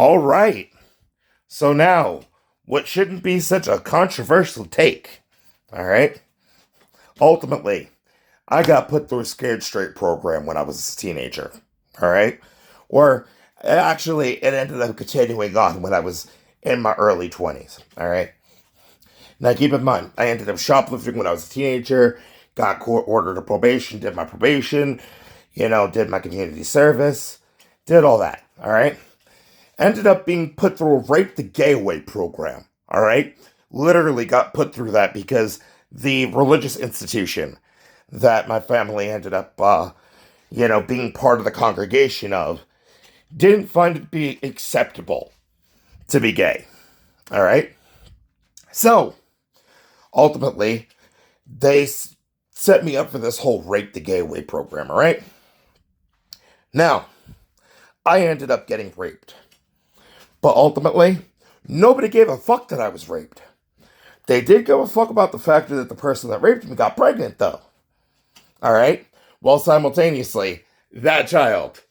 All right. So now, what shouldn't be such a controversial take, all right? Ultimately, I got put through a Scared Straight program when I was a teenager, all right? Or actually, it ended up continuing on when I was in my early 20s, all right? Now, keep in mind, I ended up shoplifting when I was a teenager, got court ordered to probation, did my probation, did my community service, did all that, all right? Ended up being put through a Rape the Gay Away program, all right? Literally got put through that because the religious institution that my family ended up, being part of the congregation of, didn't find it to be acceptable to be gay, all right? So, ultimately, they set me up for this whole Rape the Gay Away program, all right? Now, I ended up getting raped. But ultimately, nobody gave a fuck that I was raped. They did give a fuck about the fact that the person that raped me got pregnant, though. All right? While simultaneously, that child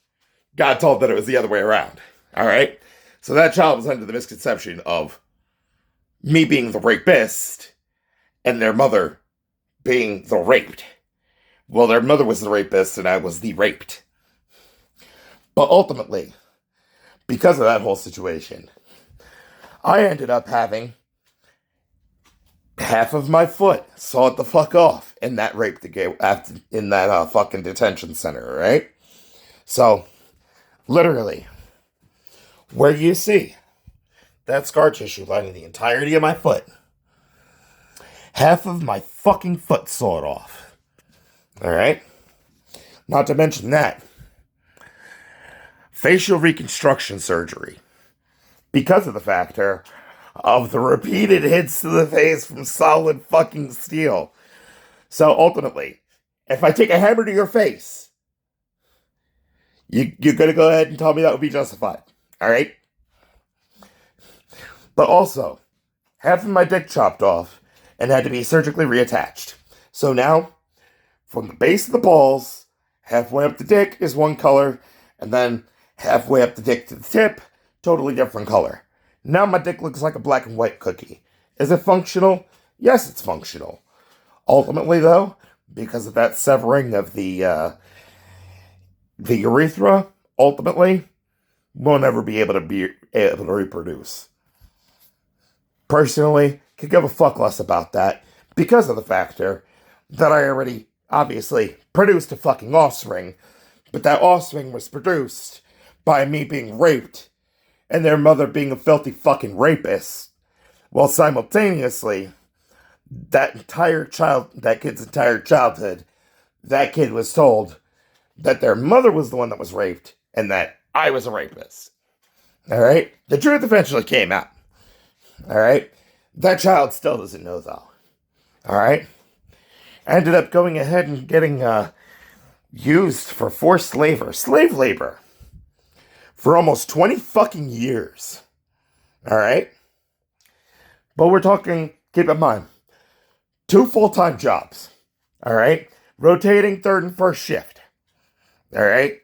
got told that it was the other way around. All right? So that child was under the misconception of me being the rapist and their mother being the raped. Well, their mother was the rapist and I was the raped. But ultimately, because of that whole situation, I ended up having half of my foot sawed the fuck off in that rape the gay in that fucking detention center, right? So, literally, where you see that scar tissue lining the entirety of my foot, half of my fucking foot sawed off. All right? Not to mention that, facial reconstruction surgery. Because of the factor of the repeated hits to the face from solid fucking steel. So ultimately, if I take a hammer to your face, you're gonna go ahead and tell me that would be justified. Alright? But also, half of my dick chopped off and had to be surgically reattached. So now, from the base of the balls, halfway up the dick is one color, and then halfway up the dick to the tip, totally different color. Now my dick looks like a black and white cookie. Is it functional? Yes, it's functional. Ultimately, though, because of that severing of the urethra, ultimately, we'll never be able to reproduce. Personally, could give a fuck less about that because of the factor that I already obviously produced a fucking offspring, but that offspring was produced by me being raped and their mother being a filthy fucking rapist, while simultaneously, that kid's entire childhood, that kid was told that their mother was the one that was raped and that I was a rapist. Alright? The truth eventually came out. Alright? That child still doesn't know, though. Alright? I ended up going ahead and getting used for forced slave labor, for almost 20 fucking years. Alright? But we're talking, keep in mind, 2 full-time jobs. Alright? Rotating third and first shift. Alright?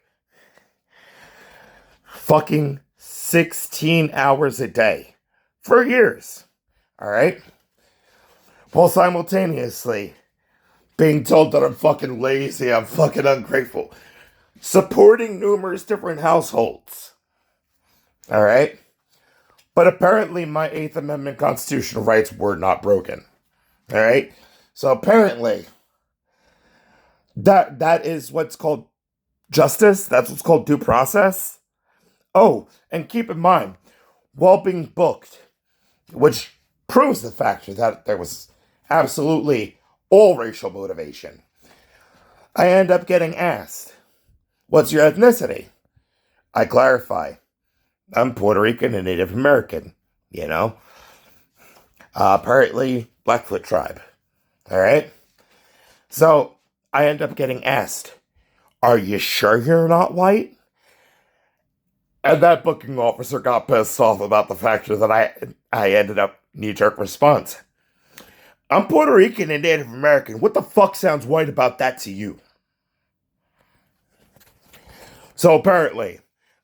Fucking 16 hours a day. For years. Alright? While simultaneously being told that I'm fucking lazy, I'm fucking ungrateful. Supporting numerous different households. Alright? But apparently my 8th Amendment constitutional rights were not broken. Alright? So apparently, that is what's called justice. That's what's called due process. Oh, and keep in mind, while being booked, which proves the fact that there was absolutely all racial motivation, I end up getting asked, what's your ethnicity? I clarify, I'm Puerto Rican and Native American, apparently Blackfoot tribe. Alright? So, I end up getting asked, are you sure you're not white? And that booking officer got pissed off about the fact that I ended up knee-jerk response. I'm Puerto Rican and Native American. What the fuck sounds white about that to you? So apparently,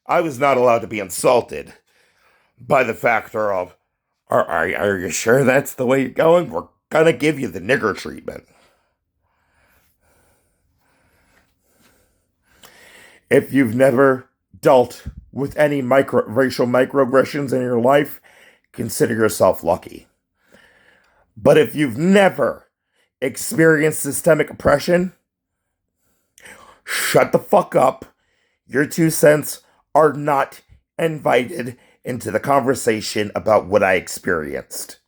I was not allowed to be insulted by the factor of, are you sure that's the way you're going? We're gonna give you the nigger treatment. If you've never dealt with any racial microaggressions in your life, consider yourself lucky. But if you've never experienced systemic oppression, shut the fuck up. Your 2 cents are not invited into the conversation about what I experienced.